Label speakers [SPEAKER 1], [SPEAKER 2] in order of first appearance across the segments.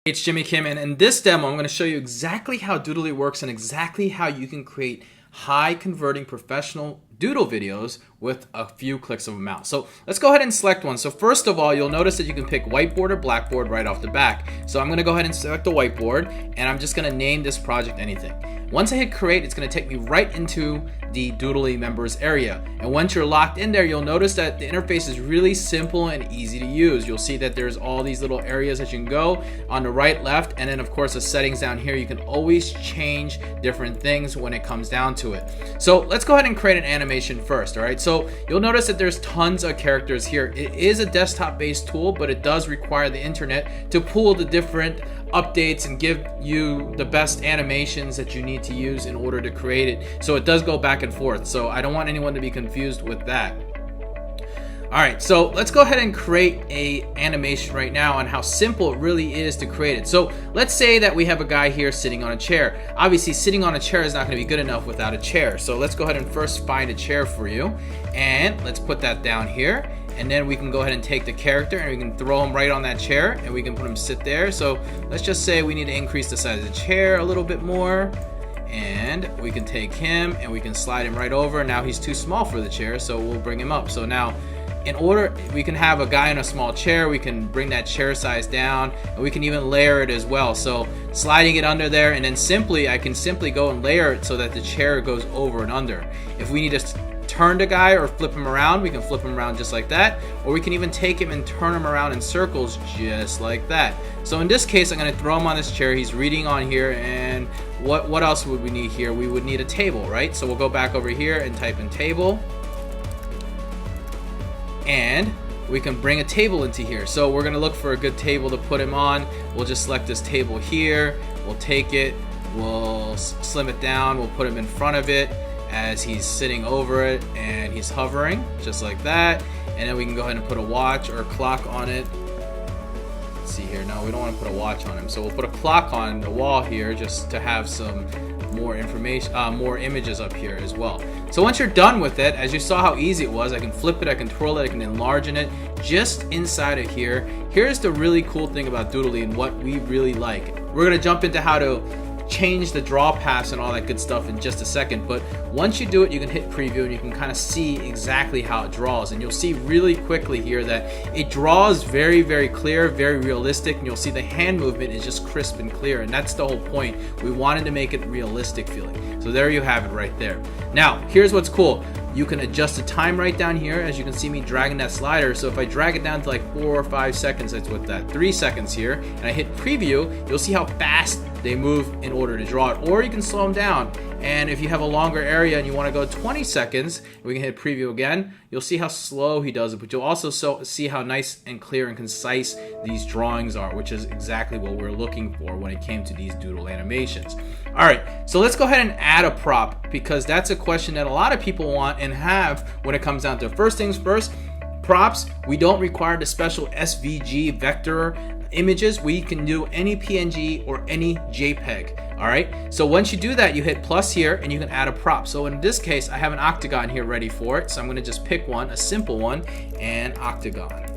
[SPEAKER 1] It's Jimmy Kim, and in this demo I'm going to show you exactly how Doodly works and exactly how you can create high converting professional doodle videos with a few clicks of a mouse. So let's go ahead and select one. So first of all, you'll notice that you can pick whiteboard or blackboard right off the back. So I'm going to go ahead and select the whiteboard, and I'm just going to name this project anything. Once I hit create, it's going to take me right into the Doodly members area. And once you're locked in there, you'll notice that the interface is really simple and easy to use. You'll see that there's all these little areas that you can go on the right, left, and then of course the settings down here. You can always change different things when it comes down to it. So let's go ahead and create an animation first. All right, so you'll notice that there's tons of characters here. It is a desktop based tool, but it does require the internet to pull the different updates and give you the best animations that you need to use in order to create it. So it does go back and forth, so I don't want anyone to be confused with that. Alright, so let's go ahead and create a animation right now on how simple it really is to create it. So let's say that we have a guy here sitting on a chair. Obviously sitting on a chair is not going to be good enough without a chair. So let's go ahead and first find a chair for you, and let's put that down here. And then we can go ahead and take the character and we can throw him right on that chair and we can put him sit there. So let's just say we need to increase the size of the chair a little bit more, and we can take him and we can slide him right over. Now he's too small for the chair, so we'll bring him up. So now in order, we can have a guy in a small chair, we can bring that chair size down, and we can even layer it as well. So sliding it under there, and then I can simply go and layer it so that the chair goes over and under. If we need to turn the guy or flip him around, we can flip him around just like that, or we can even take him and turn him around in circles just like that. So in this case, I'm going to throw him on this chair. He's reading on here, and what else would we need here? We would need a table, right? So we'll go back over here and type in table, and we can bring a table into here. So we're going to look for a good table to put him on. We'll just select this table here, we'll take it, we'll slim it down, we'll put him in front of it as he's sitting over it and he's hovering just like that. And then we can go ahead and put a watch or a clock on it. Let's see here. No, we don't want to put a watch on him, so we'll put a clock on the wall here just to have some more information, more images up here as well. So once you're done with it, as you saw how easy it was, I can flip it, I can twirl it, I can enlarge it just inside of here. Here's the really cool thing about Doodly and what we really like. We're going to jump into how to change the draw paths and all that good stuff in just a second, but once you do it, you can hit preview and you can kind of see exactly how it draws, and you'll see really quickly here that it draws very, very clear, very realistic, and you'll see the hand movement is just crisp and clear, and that's the whole point. We wanted to make it realistic feeling. So there you have it right there. Now here's what's cool. You can adjust the time right down here, as you can see me dragging that slider. So if I drag it down to like 4 or 5 seconds, that's what that 3 seconds here, and I hit preview, you'll see how fast they move in order to draw it. Or you can slow them down, and if you have a longer area and you want to go 20 seconds, we can hit preview again. You'll see how slow he does it, but you'll also see how nice and clear and concise these drawings are, which is exactly what we're looking for when it came to these doodle animations. All right, so let's go ahead and add a prop, because that's a question that a lot of people want and have when it comes down to it. First things first, props. We don't require the special SVG vector images. We can do any PNG or any JPEG. All right, so once you do that, you hit plus here and you can add a prop. So in this case, I have an octagon here ready for it, so I'm going to just pick one, a simple one, and octagon.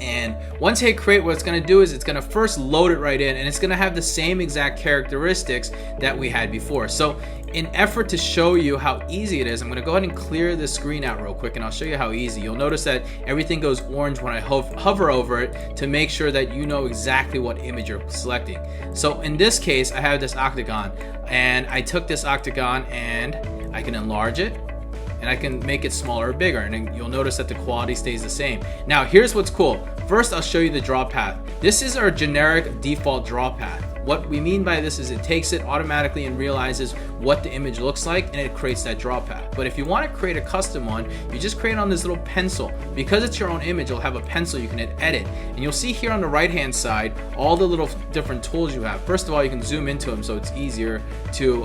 [SPEAKER 1] And once I hit create, what it's going to do is it's going to first load it right in, and it's going to have the same exact characteristics that we had before. So in effort to show you how easy it is, I'm going to go ahead and clear the screen out real quick, and I'll show you how easy. You'll notice that everything goes orange when I hover over it to make sure that you know exactly what image you're selecting. So in this case, I have this octagon, and I took this octagon and I can enlarge it, and I can make it smaller or bigger, and then you'll notice that the quality stays the same. Now here's what's cool. First, I'll show you the draw path. This is our generic default draw path. What we mean by this is it takes it automatically and realizes what the image looks like, and it creates that draw path. But if you want to create a custom one, you just create it on this little pencil. Because it's your own image, you'll have a pencil, you can hit edit, and you'll see here on the right hand side all the little different tools you have. First of all, you can zoom into them so it's easier to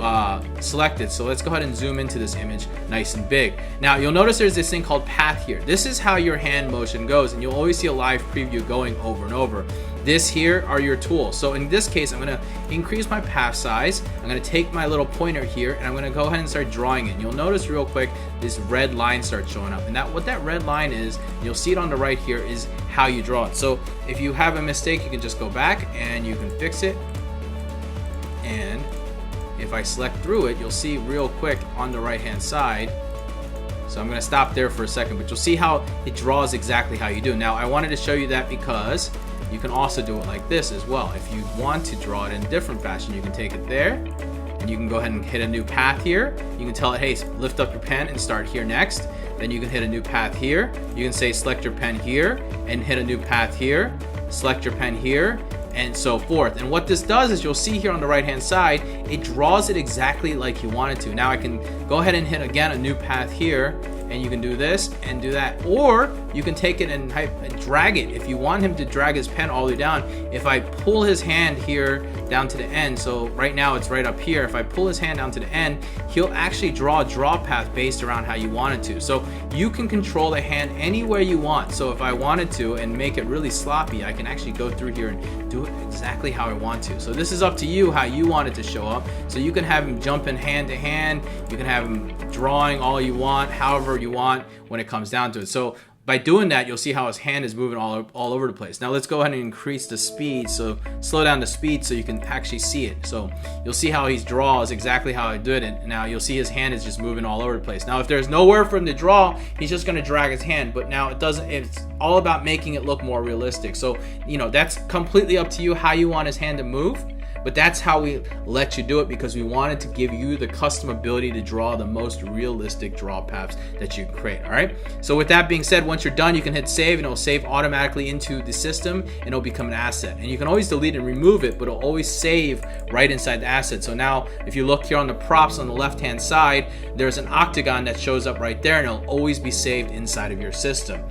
[SPEAKER 1] select it. So let's go ahead and zoom into this image nice and big. Now you'll notice there's this thing called path here. This is how your hand motion goes, and you'll always see a live preview going over and over. This here are your tools. So in this case, I'm going to increase my path size. I'm going to take my little pointer right here, and I'm gonna go ahead and start drawing it. And you'll notice real quick, this red line starts showing up. And what that red line is, you'll see it on the right here, is how you draw it. So if you have a mistake, you can just go back and you can fix it. And if I select through it, you'll see real quick on the right hand side. So I'm gonna stop there for a second, but you'll see how it draws exactly how you do. Now I wanted to show you that because you can also do it like this as well. If you want to draw it in a different fashion, you can take it there and you can go ahead and hit a new path here. You can tell it, hey, lift up your pen and start here next. Then you can hit a new path here. You can say select your pen here and hit a new path here. Select your pen here, and so forth. And what this does is, you'll see here on the right hand side, it draws it exactly like you want it to. Now I can go ahead and hit again a new path here, and you can do this and do that, or you can take it and drag it. If you want him to drag his pen all the way down, if I pull his hand here down to the end, so right now it's right up here, if I pull his hand down to the end, he'll actually draw a draw path based around how you want it to. So you can control the hand anywhere you want. So if I wanted to and make it really sloppy, I can actually go through here and do it exactly how I want to. So this is up to you how you want it to show up. So you can have him jumping hand to hand, you can have him drawing all you want, however you want when it comes down to it. So by doing that, you'll see how his hand is moving all over the place. Now let's go ahead and increase the speed. So slow down the speed so you can actually see it. So you'll see how he draws exactly how I did it. Now you'll see his hand is just moving all over the place. Now if there's nowhere for him to draw, he's just gonna drag his hand. But now it's all about making it look more realistic. So, you know, that's completely up to you how you want his hand to move. But that's how we let you do it, because we wanted to give you the custom ability to draw the most realistic draw paths that you can create. All right. So with that being said, once you're done, you can hit save, and it'll save automatically into the system, and it'll become an asset. And you can always delete and remove it, but it'll always save right inside the asset. So now if you look here on the props on the left hand side, there's an octagon that shows up right there, and it'll always be saved inside of your system.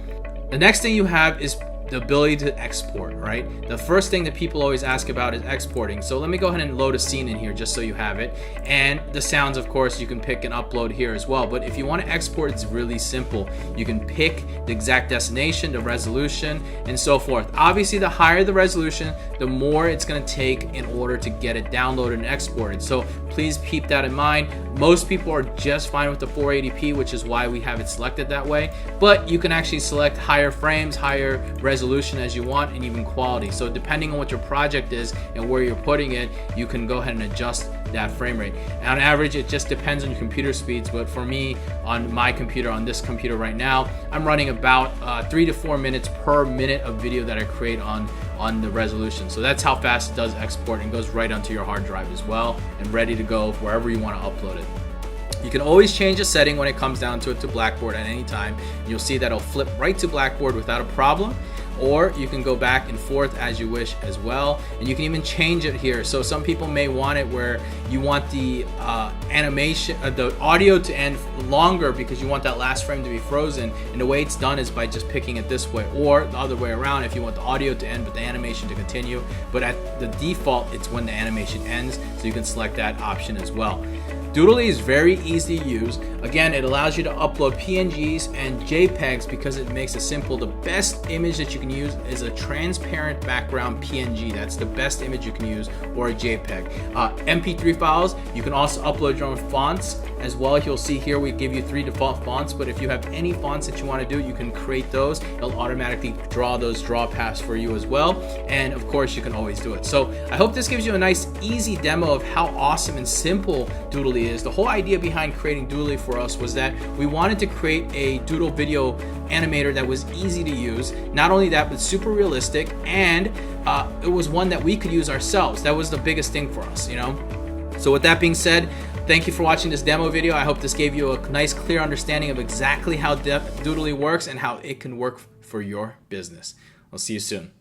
[SPEAKER 1] The next thing you have is the ability to export, right? The first thing that people always ask about is exporting. So let me go ahead and load a scene in here just so you have it. And the sounds, of course, you can pick and upload here as well. But if you want to export, it's really simple. You can pick the exact destination, the resolution, and so forth. Obviously, the higher the resolution, the more it's going to take in order to get it downloaded and exported. So please keep that in mind. Most people are just fine with the 480p, which is why we have it selected that way. But you can actually select higher frames, higher resolution as you want, and even quality. So depending on what your project is and where you're putting it, you can go ahead and adjust that frame rate. And on average, it just depends on your computer speeds. But for me, on my computer, on this computer right now, I'm running about 3 to 4 minutes per minute of video that I create on the resolution. So that's how fast it does export, and goes right onto your hard drive as well, and ready to go wherever you want to upload it. You can always change a setting when it comes down to it to Blackboard at any time. You'll see that it'll flip right to Blackboard without a problem. Or you can go back and forth as you wish as well, and you can even change it here. So some people may want it where you want the animation, the audio to end longer because you want that last frame to be frozen, and the way it's done is by just picking it this way, or the other way around if you want the audio to end but the animation to continue. But at the default, it's when the animation ends, so you can select that option as well. Doodly is very easy to use. Again, it allows you to upload PNGs and JPEGs because it makes it simple. The best image that you can use is a transparent background PNG. That's the best image you can use, or a JPEG. MP3 files, you can also upload your own fonts as well. You'll see here we give you 3 default fonts, but if you have any fonts that you want to do, you can create those. It'll automatically draw those draw paths for you as well. And of course, you can always do it. So I hope this gives you a nice, easy demo of how awesome and simple Doodly is. The whole idea behind creating Doodly for us was that we wanted to create a doodle video animator that was easy to use. Not only that, but super realistic, and it was one that we could use ourselves. That was the biggest thing for us, you know? So with that being said, thank you for watching this demo video. I hope this gave you a nice, clear understanding of exactly how Doodly works and how it can work for your business. I'll see you soon.